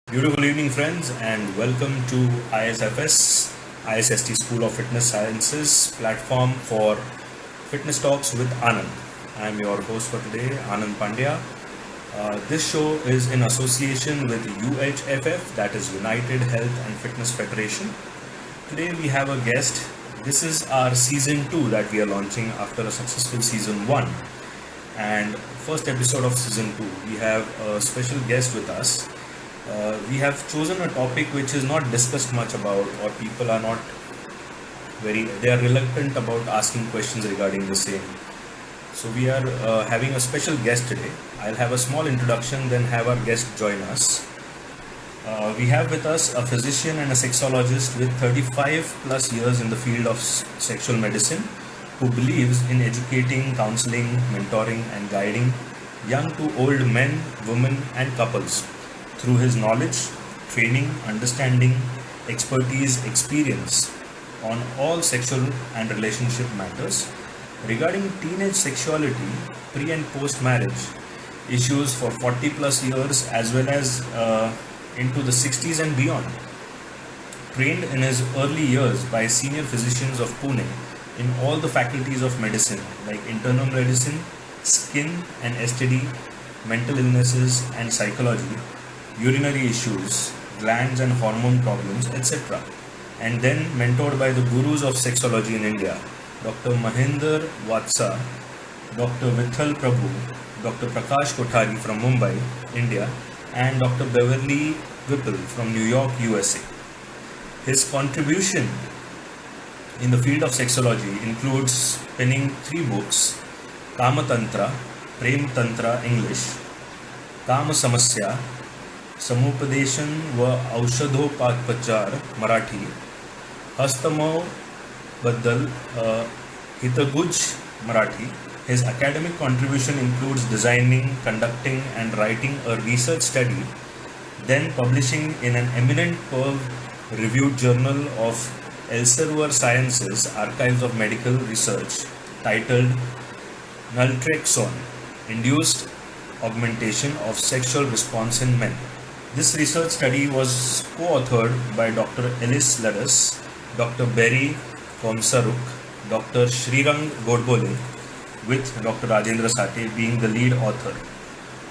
Beautiful evening, friends, and welcome to ISFS, ISST School of Fitness Sciences platform for Fitness Talks with Anand. I am your host for today, Anand Pandya. This show is in association with UHFF, that is United Health and Fitness Federation. Today we have a guest. This is our season 2 that we are launching after a successful season 1. And first episode of season 2, we have a special guest with us. We have chosen a topic which is not discussed much about, or people are not they are reluctant about asking questions regarding the same. So we are having a special guest today. I'll have a small introduction, then have our guest join us. We have with us a physician and a sexologist with 35 plus years in the field of sexual medicine, who believes in educating, counseling, mentoring, and guiding young to old men, women, and couples through his knowledge, training, understanding, expertise, experience on all sexual and relationship matters. Regarding teenage sexuality, pre and post marriage, issues for 40 plus years as well as into the 60s and beyond. Trained in his early years by senior physicians of Pune in all the faculties of medicine like internal medicine, skin and STD, mental illnesses and psychology, urinary issues, glands and hormone problems, etc. And then mentored by the gurus of sexology in India, Dr. Mahinder Vatsa, Dr. Vithal Prabhu, Dr. Prakash Kothari from Mumbai, India, and Dr. Beverly Whipple from New York, USA. His contribution in the field of sexology includes penning 3 books: Kama Tantra, Prem Tantra English, Kama Samasya, समुपदेशन व औषधोपचार मराठी, हस्तमोह बद्दल हितगुज Marathi. His academic contribution includes designing, conducting and writing a research study, then publishing in an eminent peer-reviewed journal of Elsevier Sciences Archives of Medical Research titled Naltrexone, Induced Augmentation of Sexual Response in Men. This research study was co-authored by Dr. Ellis Ladas, Dr. Berry Komsaruk, Dr. Srirang Godbole, with Dr. Rajendra Sathe being the lead author.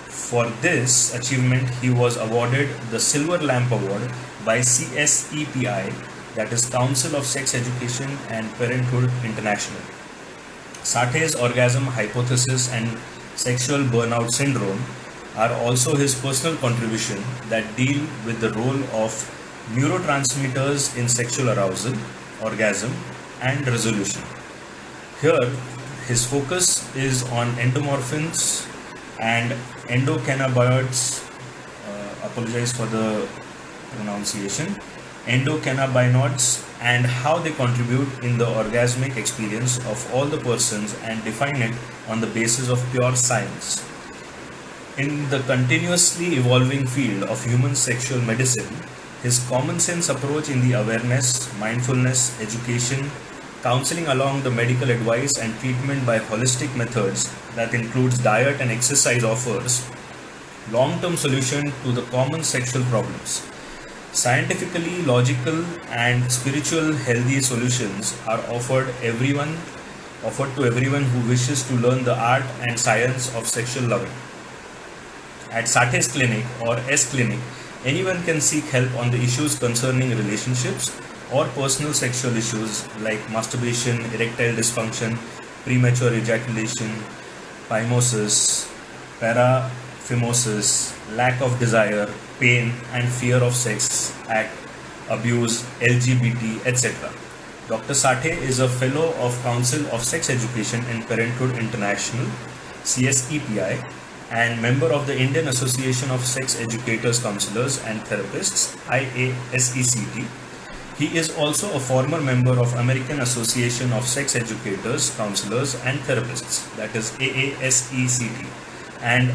For this achievement, he was awarded the Silver Lamp Award by CSEPI, that is Council of Sex Education and Parenthood International. Sathe's orgasm hypothesis and sexual burnout syndrome are also his personal contribution that deal with the role of neurotransmitters in sexual arousal, orgasm, and resolution. Here, his focus is on endomorphins and endocannabinoids. Apologize for the pronunciation. Endocannabinoids and how they contribute in the orgasmic experience of all the persons, and define it on the basis of pure science. In the continuously evolving field of human sexual medicine, his common sense approach in the awareness, mindfulness, education, counseling along the medical advice and treatment by holistic methods that includes diet and exercise offers long-term solution to the common sexual problems. Scientifically, logical and spiritual healthy solutions are offered to everyone who wishes to learn the art and science of sexual loving. At Sathe's clinic or S Clinic, anyone can seek help on the issues concerning relationships or personal sexual issues like masturbation, erectile dysfunction, premature ejaculation, phimosis, paraphimosis, lack of desire, pain and fear of sex act, abuse, LGBT, etc. Dr. Sathe is a fellow of Council of Sex Education and Parenthood International, CSEPI, and member of the Indian Association of Sex Educators, Counselors and Therapists, IASECT. He is also a former member of American Association of Sex Educators, Counselors and Therapists, that is AASECT, and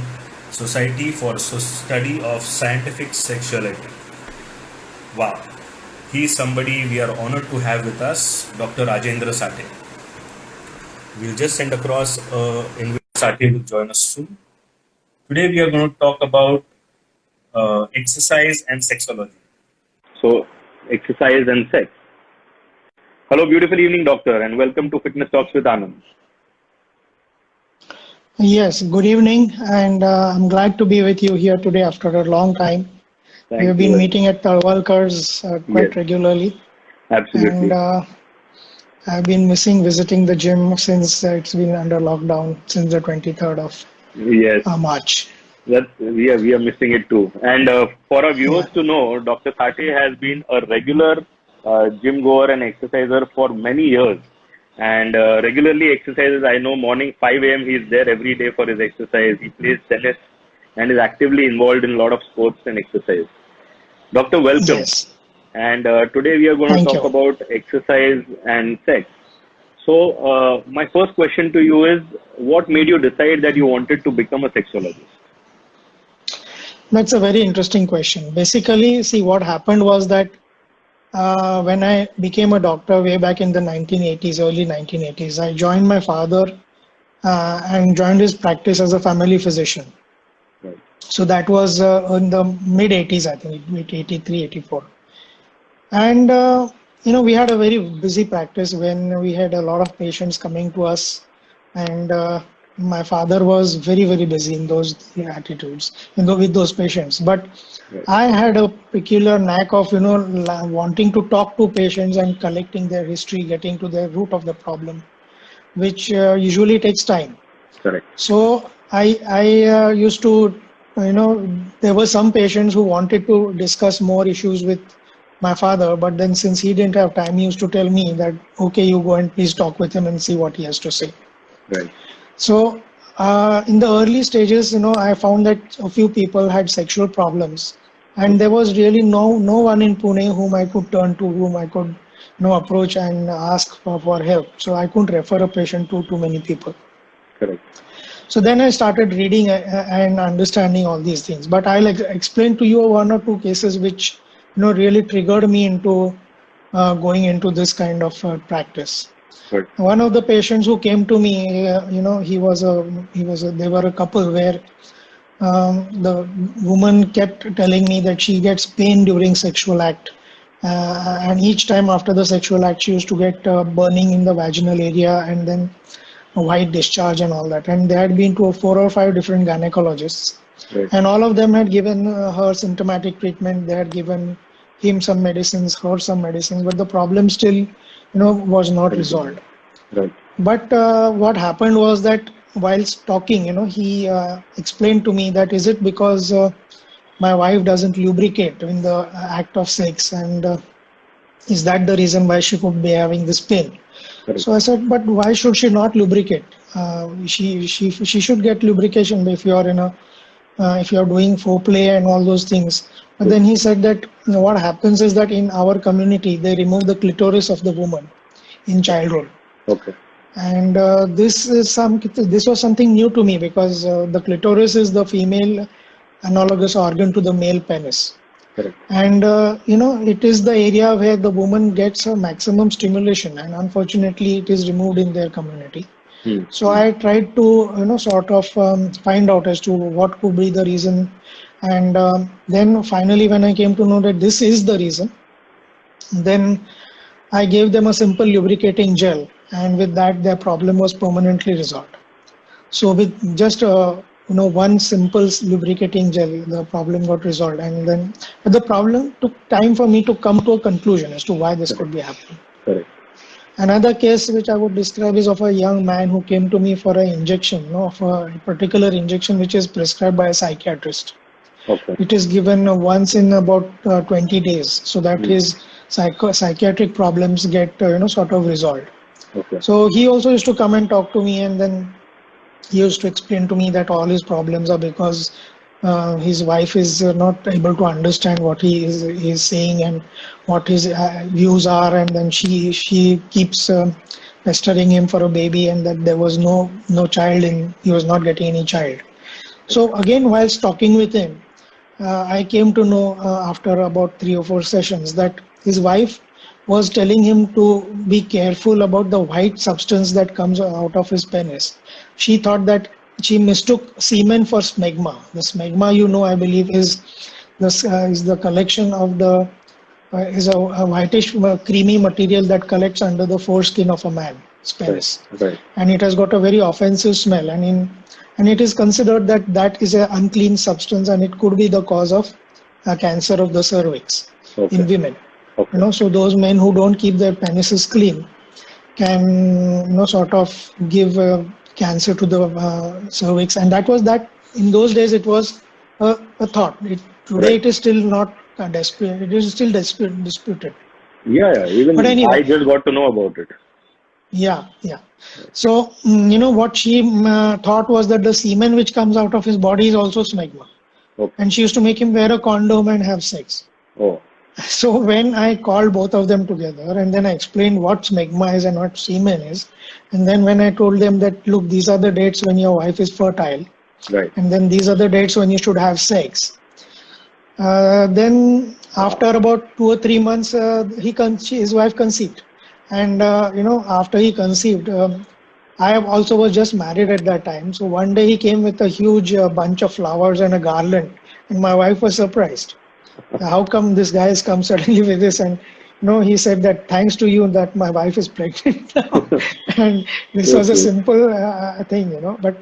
Society for Study of Scientific Sexuality. Wow, he is somebody we are honored to have with us, Dr. Rajendra Sathe. We'll just send across invite Sathe to join us soon. Today we are going to talk about exercise and sexology. So, exercise and sex. Hello, beautiful evening, doctor, and welcome to Fitness Talks with Anand. Yes, good evening, and I'm glad to be with you here today after a long time. We Thank have you been very much. meeting at Talwalkar's Yes, quite regularly, and absolutely. I've been missing visiting the gym since it's been under lockdown since the 23rd of Yes, March. we are missing it too. And for our viewers Yeah, to know, Dr. Thate has been a regular gym goer and exerciser for many years, and regularly exercises. I know morning 5 a.m. he is there every day for his exercise. He plays tennis and is actively involved in a lot of sports and exercise. Doctor, welcome. yes, And today we are going to thank talk you. about exercise and sex. So, my first question to you is, what made you decide that you wanted to become a sexologist? That's a very interesting question. Basically, see what happened was that when I became a doctor way back in the 1980s, early 1980s, I joined my father and joined his practice as a family physician. Right. So that was in the mid 80s, I think, mid 83, 84. And, we had a very busy practice when we had a lot of patients coming to us. And my father was very, very busy in those attitudes, with those patients. But Right. I had a peculiar knack of, wanting to talk to patients and collecting their history, getting to the root of the problem, which usually takes time. Correct. So I used to, there were some patients who wanted to discuss more issues with my father, but then since he didn't have time, he used to tell me that, okay, you go and please talk with him and see what he has to say. Right. So in the early stages, I found that a few people had sexual problems, and there was really no one in Pune whom I could turn to, whom I could, approach and ask for help. So I couldn't refer a patient to too many people. Correct. So then I started reading and understanding all these things. But I'll explain to you one or two cases which really triggered me into going into this kind of practice. Good. One of the patients who came to me, they were a couple where the woman kept telling me that she gets pain during sexual act. And each time after the sexual act, she used to get burning in the vaginal area and then a white discharge and all that. And they had been to 4 or 5 different gynecologists. Right. And all of them had given her symptomatic treatment. They had given him some medicines, her some medicines, but the problem still, was not resolved. Right. But what happened was that whilst talking, he explained to me that is it because my wife doesn't lubricate in the act of sex, and is that the reason why she could be having this pain? Correct. So I said, but why should she not lubricate? She should get lubrication if you are if you are doing foreplay and all those things. But then he said that what happens is that in our community they remove the clitoris of the woman in childhood. Okay. And this was something new to me because the clitoris is the female analogous organ to the male penis. Correct. And it is the area where the woman gets a maximum stimulation, and unfortunately it is removed in their community. So I tried to sort of find out as to what could be the reason, and then finally when I came to know that this is the reason, then I gave them a simple lubricating gel, and with that their problem was permanently resolved. So with just one simple lubricating gel, the problem got resolved. And then, but the problem took time for me to come to a conclusion as to why this could be happening. Correct. Another case which I would describe is of a young man who came to me for an injection, of a particular injection which is prescribed by a psychiatrist. Okay. It is given once in about 20 days, so that his psychiatric problems get sort of resolved. Okay. So he also used to come and talk to me, and then he used to explain to me that all his problems are because his wife is not able to understand what he is saying and what his views are, and then she keeps pestering him for a baby, and that there was no child, and he was not getting any child. So again, whilst talking with him, I came to know after about 3 or 4 sessions that his wife was telling him to be careful about the white substance that comes out of his penis. She mistook semen for smegma. The smegma, I believe, is This is the collection of the is a whitish creamy material that collects under the foreskin of a man, penis, Right. and it has got a very offensive smell, and it is considered that that is an unclean substance, and it could be the cause of cancer of the cervix in women. Okay. So those men who don't keep their penises clean can sort of give cancer to the cervix, and that in those days it was a thought. Today it is still not it is still disputed. Yeah. Even But anyway, I just got to know about it. Yeah. So what she thought was that the semen which comes out of his body is also smegma, and she used to make him wear a condom and have sex. Oh. So when I called both of them together and then I explained what smegma is and what semen is, and then when I told them that, look, these are the dates when your wife is fertile, Right. and then these are the dates when you should have sex. Then after about 2 or 3 months, his wife conceived, and after he conceived, I also was just married at that time. So one day he came with a huge bunch of flowers and a garland, and my wife was surprised. How come this guy has come suddenly with this? And he said that thanks to you that my wife is pregnant now. And this was a simple thing, but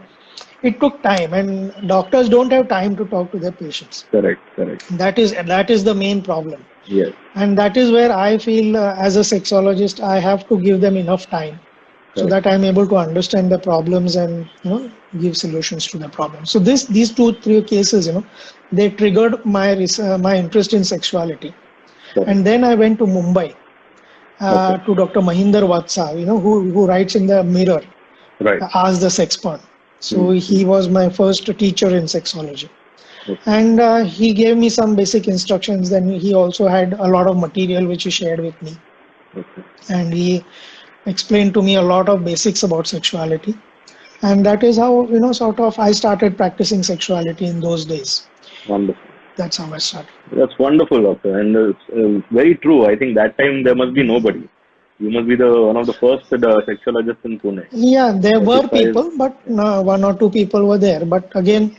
it took time, and doctors don't have time to talk to their patients. Correct. That is the main problem. Yes. And that is where I feel as a sexologist, I have to give them enough time so that I'm able to understand the problems and give solutions to the problems. So these 2-3 cases, they triggered my interest in sexuality. And then I went to Mumbai to Dr. Mahinder Vatsa, who writes in the Mirror, Ask the Sex Porn. So he was my first teacher in sexology. And he gave me some basic instructions. Then he also had a lot of material which he shared with me. And he explained to me a lot of basics about sexuality. And that is how, I started practicing sexuality in those days. Wonderful. That's how I started. That's wonderful, doctor. And it's very true. I think that time there must be nobody. You must be one of the first sexologists in Pune. Yeah, there were people, but 1 or 2 people were there. But again,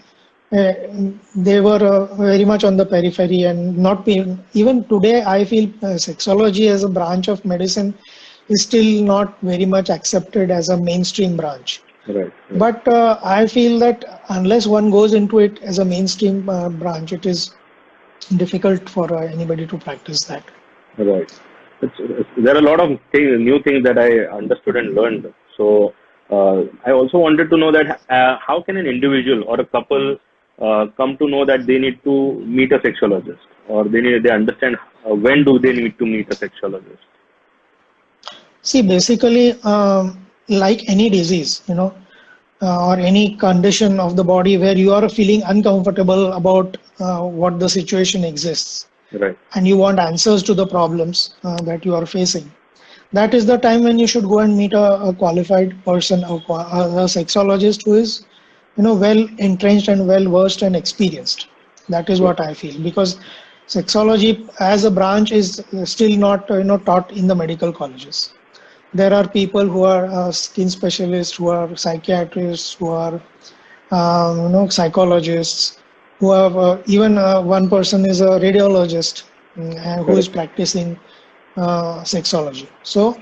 they were very much on the periphery and not even today. I feel sexology as a branch of medicine is still not very much accepted as a mainstream branch. Right. But I feel that unless one goes into it as a mainstream branch, it is difficult for anybody to practice that. Right. There are a lot of new things that I understood and learned. So I also wanted to know that how can an individual or a couple come to know that they need to meet a sexologist, or they understand when do they need to meet a sexologist? See, basically, like any disease, or any condition of the body where you are feeling uncomfortable about what the situation exists, right, and you want answers to the problems that you are facing, that is the time when you should go and meet a qualified person, a sexologist who is well entrenched and well versed and experienced. That is what I feel, because sexology as a branch is still not taught in the medical colleges. There are people who are skin specialists, who are psychiatrists, who are psychologists, who have even one person is a radiologist who is practicing sexology. So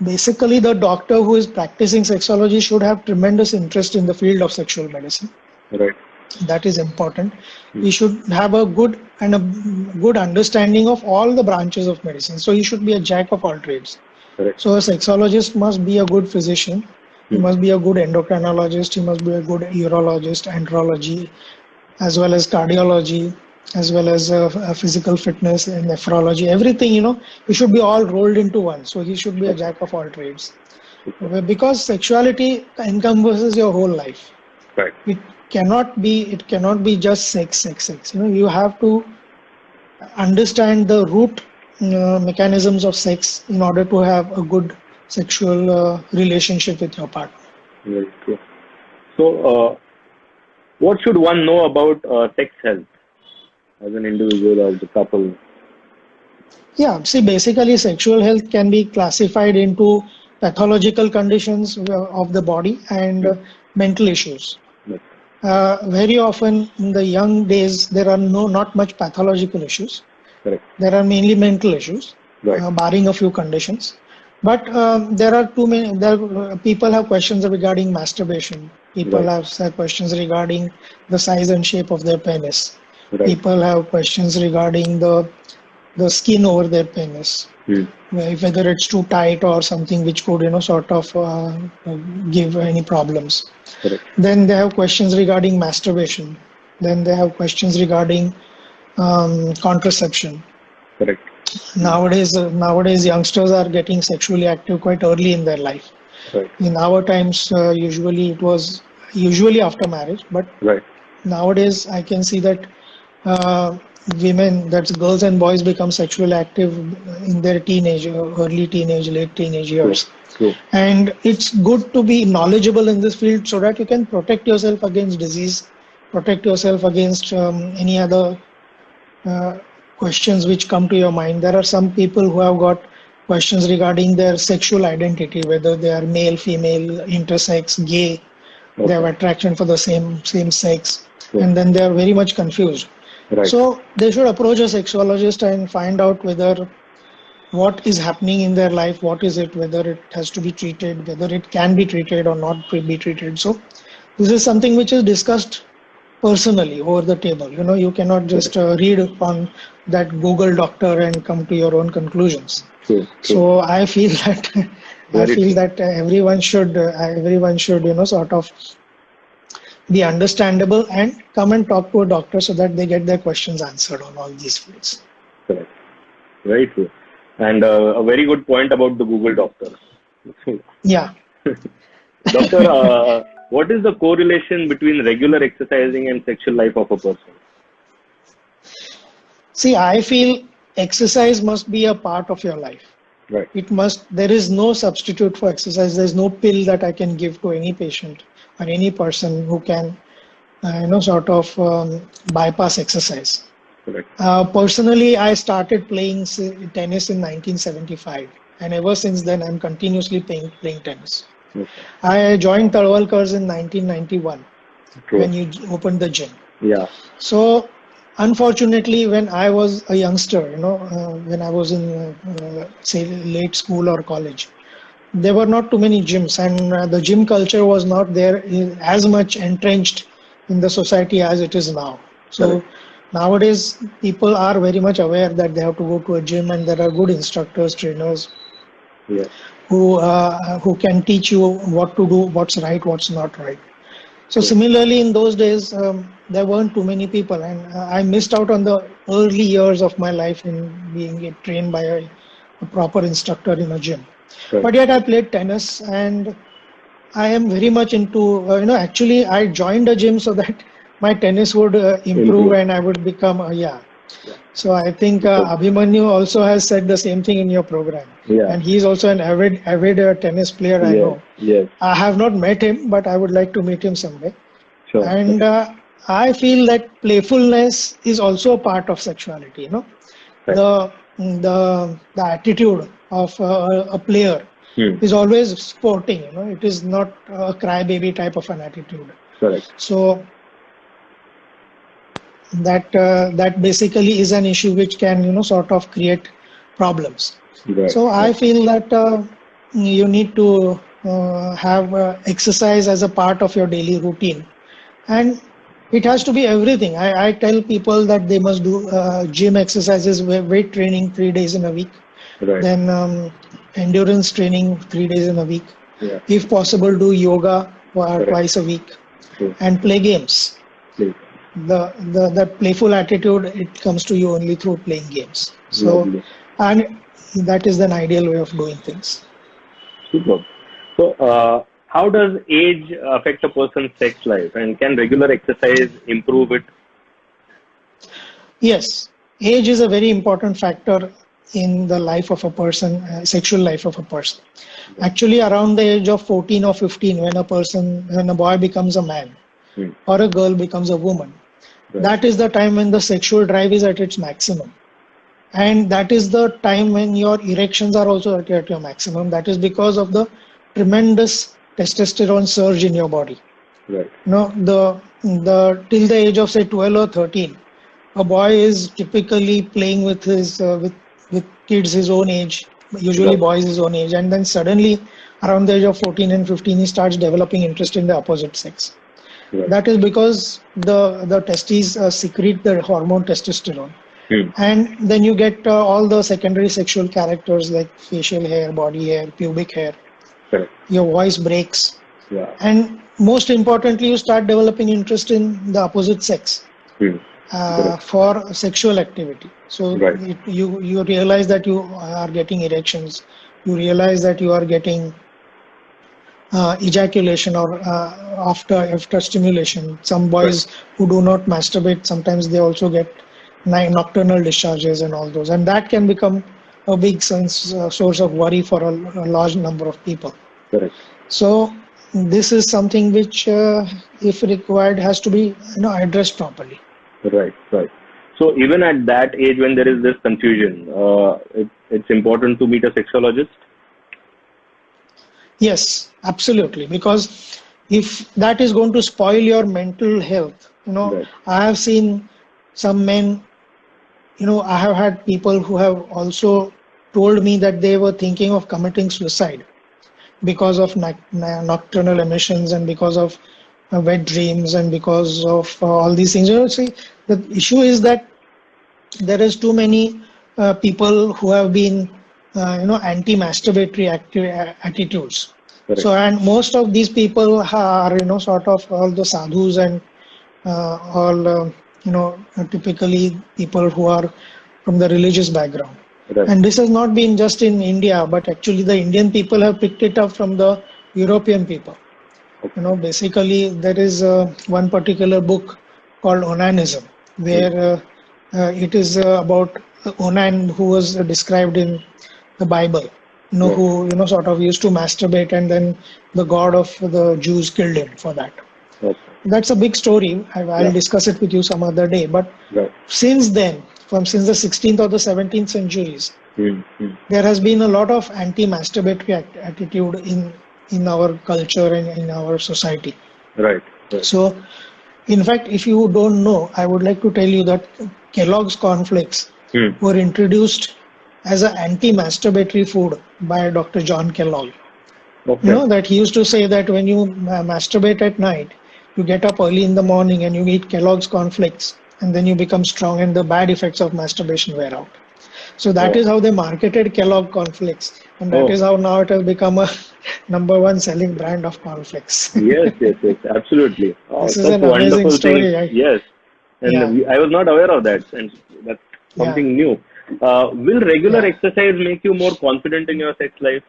basically, the doctor who is practicing sexology should have tremendous interest in the field of sexual medicine. Right. That is important. He should have a good understanding of all the branches of medicine. So he should be a jack of all trades. Correct. So a sexologist must be a good physician. He must be a good endocrinologist. He must be a good urologist, andrology, as well as cardiology, as well as physical fitness and nephrology. Everything, he should be all rolled into one. So he should be a jack of all trades. Because sexuality encompasses your whole life. Right. It cannot be just sex. You have to understand the root mechanisms of sex in order to have a good sexual relationship with your partner. Very true. So, what should one know about sex health as an individual or the couple? Yeah, see, basically sexual health can be classified into pathological conditions of the body and mental issues. very often in the young days, there are not much pathological issues. Correct. There are mainly mental issues, Right. barring a few conditions. But there are too many. People have questions regarding masturbation. People Right. have questions regarding the size and shape of their penis. Right. People have questions regarding the skin over their penis, whether it's too tight or something which could sort of give any problems. Correct. Then they have questions regarding masturbation. Then they have questions regarding contraception. Correct. Nowadays youngsters are getting sexually active quite early in their life. Right. In our times, usually it was after marriage, but Right. nowadays I can see that women, that's girls and boys, become sexually active in their early teenage, late teenage years. True. And it's good to be knowledgeable in this field so that you can protect yourself against disease, protect yourself against any other questions which come to your mind. There are some people who have got questions regarding their sexual identity, whether they are male, female, intersex, gay. Okay. They have attraction for the same sex, Yeah. and then they are very much confused. Right. So they should approach a sexologist and find out whether what is happening in their life, what is it, whether it has to be treated, whether it can be treated or not be treated. So this is something which is discussed personally over the table. You cannot just read on that Google doctor and come to your own conclusions. True. So I feel that everyone should sort of be understandable and come and talk to a doctor so that they get their questions answered on all these fields. Correct. Very true. And a very good point about the Google doctor. Yeah. Doctor, what is the correlation between regular exercising and sexual life of a person? See, I feel exercise must be a part of your life. Right. There is no substitute for exercise. There's no pill that I can give to any patient or any person who can, sort of bypass exercise. Correct. Personally, I started playing tennis in 1975, and ever since then, I'm continuously playing tennis. Okay. I joined Talwalkars in 1991 True. when you opened the gym. Yeah. So, unfortunately, when I was a youngster, when I was in, say, late school or college, there were not too many gyms, and the gym culture was not there as much entrenched in the society as it is now. So Correct. nowadays, people are very much aware that they have to go to a gym, and there are good instructors, trainers, Yeah. who can teach you what to do, what's right, what's not right. So similarly, in those days, there weren't too many people, and I missed out on the early years of my life in being trained by a proper instructor in a gym. Right. But yet I played tennis, and I am very much into, actually I joined a gym so that my tennis would improve and I would become, So I think Abhimanyu also has said the same thing in your program. Yeah. And he's also an avid tennis player, I know. Yes. I have not met him, but I would like to meet him someday. Sure. And I feel that playfulness is also a part of sexuality. Right. The attitude of a player is always sporting. It is not a crybaby type of an attitude. Correct. So that basically is an issue which can sort of create problems. Right. So I feel that you need to have exercise as a part of your daily routine, and it has to be everything. I tell people that they must do gym exercises, weight training 3 days in a week, Right. then endurance training 3 days in a week. Yeah. If possible, do yoga Correct. twice a week, True. and play games. Please. The playful attitude, it comes to you only through playing games. So, Lovely. and that is an ideal way of doing things. Superb. So, how does age affect a person's sex life, and can regular exercise improve it? Yes, age is a very important factor in the life of a person, sexual life of a person. Actually, around the age of 14 or 15, when a boy becomes a man or a girl becomes a woman, that is the time when the sexual drive is at its maximum. And that is the time when your erections are also at your maximum. That is because of the tremendous testosterone surge in your body. Right. the till the age of say 12 or 13, a boy is typically playing with his with kids his own age, usually Right. boys his own age, and then suddenly around the age of 14 and 15 he starts developing interest in the opposite sex. Right. That is because the testes secrete the hormone testosterone, Hmm. and then you get all the secondary sexual characters like facial hair, body hair, pubic hair. Correct. Your voice breaks, Yeah. and most importantly, you start developing interest in the opposite sex Hmm. Correct. for sexual activity. So Right. you realize that you are getting erections, you realize that you are getting ejaculation or after stimulation. Some boys who do not masturbate, sometimes they also get nocturnal discharges and all those, and that can become a big source of worry for a large number of people. Correct. So this is something which, if required, has to be addressed properly. Right. Right. So even at that age, when there is this confusion, it's important to meet a sexologist. Yes, absolutely. Because if that is going to spoil your mental health, Right. I have seen some men, I have had people who have also told me that they were thinking of committing suicide because of nocturnal emissions and because of wet dreams and because of all these things. See, the issue is that there is too many people who have been anti-masturbatory attitudes. Correct. So, and most of these people are sort of all the sadhus and all typically people who are from the religious background. Right. And this has not been just in India, but actually the Indian people have picked it up from the European people. Okay. Basically there is one particular book called Onanism, where it is about Onan, who was described in the Bible, who sort of used to masturbate, and then the god of the Jews killed him for that. Okay. That's a big story. I'll discuss it with you some other day. But Right. since then, since the 16th or the 17th centuries, Hmm. there has been a lot of anti-masturbatory attitude in our culture and in our society. Right. Right. So, in fact, if you don't know, I would like to tell you that Kellogg's cornflakes Hmm. were introduced as an anti-masturbatory food by Dr. John Kellogg. Okay. That he used to say that when you masturbate at night, you get up early in the morning and you eat Kellogg's cornflakes, and then you become strong and the bad effects of masturbation wear out. So that is how they marketed Kellogg cornflakes, and that is how now it has become a #1 selling brand of cornflakes. Yes. Absolutely. This is Such an amazing wonderful story, thing. right? Yes. And I was not aware of that, and that's something new. Will regular exercise make you more confident in your sex life?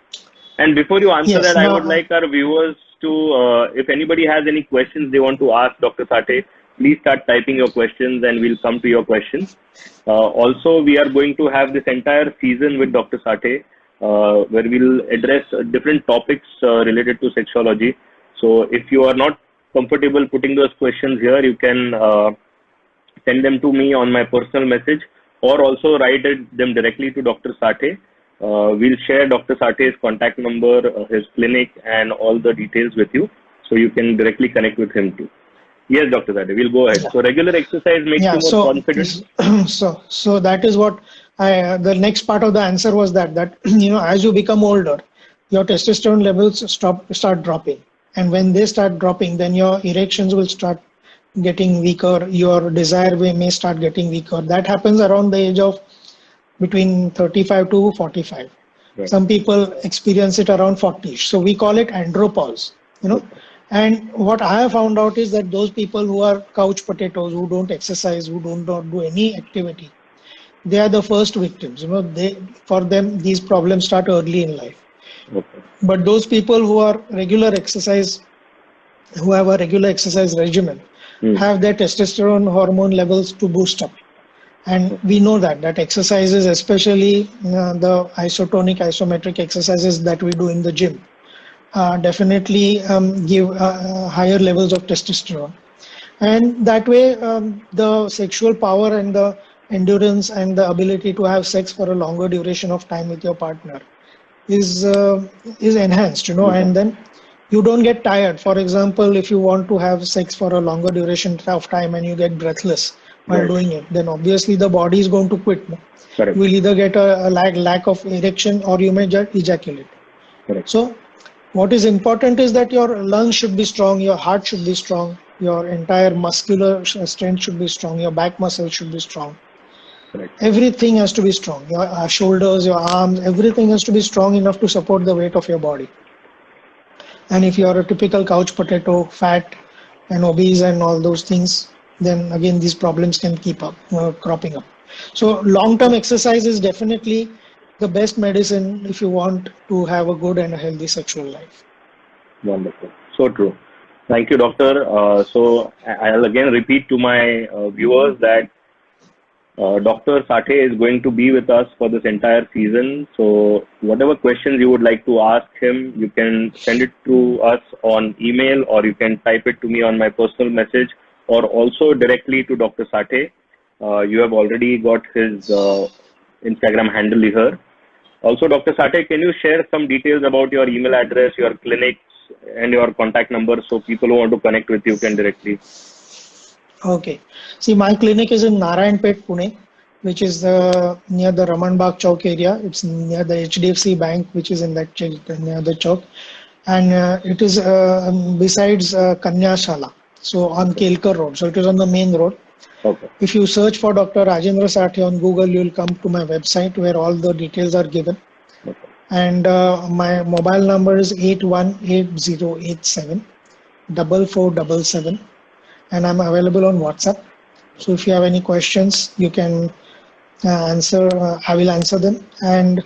And before you answer that, I would like our viewers to, if anybody has any questions they want to ask Dr. Sathe, please start typing your questions and we'll come to your questions. Also, we are going to have this entire season with Dr. Sathe, where we'll address different topics related to sexology. So if you are not comfortable putting those questions here, you can send them to me on my personal message, or also write them directly to Dr. Sathe. We'll share Dr. Sathe's contact number, his clinic, and all the details with you, so you can directly connect with him too. Yes, Dr. Sathe, we'll go ahead. So regular exercise makes you more confident. So that is what the next part of the answer was that as you become older, your testosterone levels start dropping, and when they start dropping, then your erections will start getting weaker. Your desire may start getting weaker. That happens around the age of between 35 to 45. Right. Some people experience it around 40. So we call it andropause. And what I have found out is that those people who are couch potatoes, who don't exercise, who don't do any activity, they are the first victims. For them, these problems start early in life. Okay. But those people who are who have a regular exercise regimen, have their testosterone hormone levels to boost up. And we know that exercises, especially the isometric exercises that we do in the gym, definitely give higher levels of testosterone. And that way, the sexual power and the endurance and the ability to have sex for a longer duration of time with your partner is enhanced, and then you don't get tired. For example, if you want to have sex for a longer duration of time and you get breathless while Right. doing it, then obviously the body is going to quit. No? Correct. You will either get a lack of erection or you may just ejaculate. Correct. So what is important is that your lungs should be strong, your heart should be strong, your entire muscular strength should be strong, your back muscles should be strong. Correct. Everything has to be strong. Your shoulders, your arms, everything has to be strong enough to support the weight of your body. And if you are a typical couch potato, fat and obese and all those things, then again these problems can keep up cropping up. So long-term exercise is definitely the best medicine if you want to have a good and a healthy sexual life. Wonderful. So true. Thank you, doctor. So I'll again repeat to my viewers that Dr. Sathe is going to be with us for this entire season. So whatever questions you would like to ask him, you can send it to us on email, or you can type it to me on my personal message, or also directly to Dr. Sathe. You have already got his Instagram handle here. Also, Dr. Sathe, can you share some details about your email address, your clinics, and your contact number, so people who want to connect with you can directly? Okay. See, my clinic is in Narayanpet, Pune, which is near the Raman Bagh Chowk area. It's near the HDFC Bank, which is in that near the chowk, and it is besides Kanya Shala, so on Kelkar Road. So it is on the main road. Okay. If you search for Dr. Rajendra Sathe on Google, you will come to my website where all the details are given. Okay. And my mobile number is 818087 4477, and I'm available on WhatsApp. So if you have any questions, you can answer. I will answer them. And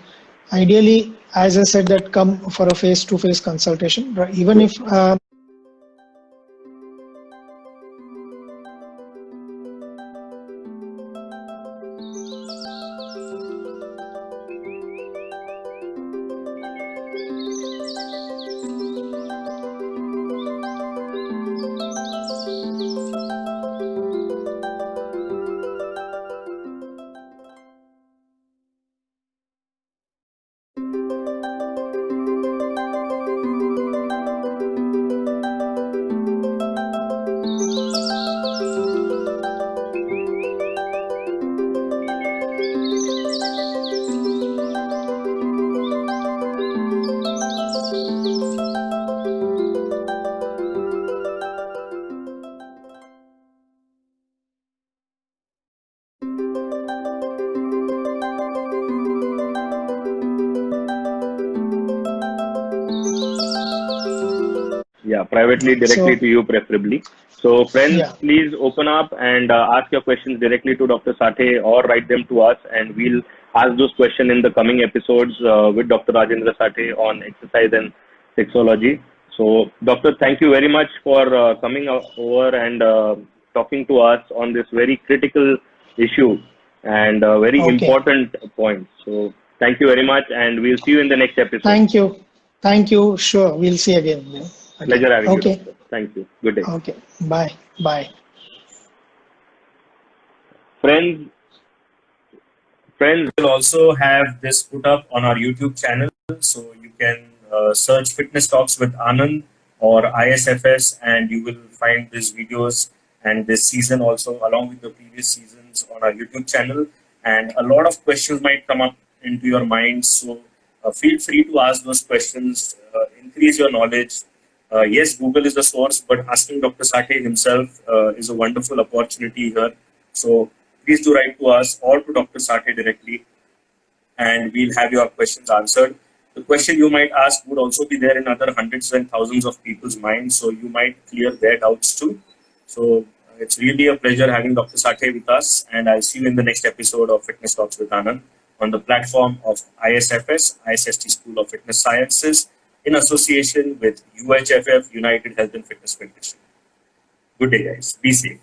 ideally, as I said, that come for a face-to-face consultation. Even if Yeah, privately, directly to you preferably. So friends, Yeah. please open up and ask your questions directly to Dr. Sathe, or write them to us, and we'll ask those questions in the coming episodes with Dr. Rajendra Sathe on exercise and sexology. So Doctor, thank you very much for coming over and talking to us on this very critical issue and very Okay. important point. So thank you very much, and we'll see you in the next episode. Thank you. Thank you. Sure. We'll see again. Yeah. Pleasure having you, Okay. Doctor. Thank you. Good day. Okay. Bye. Bye. Friends, We'll also have this put up on our YouTube channel, so you can search Fitness Talks with Anand or ISFS, and you will find these videos and this season also, along with the previous seasons, on our YouTube channel. And a lot of questions might come up into your mind, so feel free to ask those questions, increase your knowledge. Yes, Google is the source, but asking Dr. Sathe himself is a wonderful opportunity here. So please do write to us or to Dr. Sathe directly, and we'll have your questions answered. The question you might ask would also be there in other hundreds and thousands of people's minds, so you might clear their doubts too. So it's really a pleasure having Dr. Sathe with us, and I'll see you in the next episode of Fitness Talks with Anand on the platform of ISFS, ISST School of Fitness Sciences, in association with UHFF, United Health and Fitness Federation. Good day, guys. Be safe.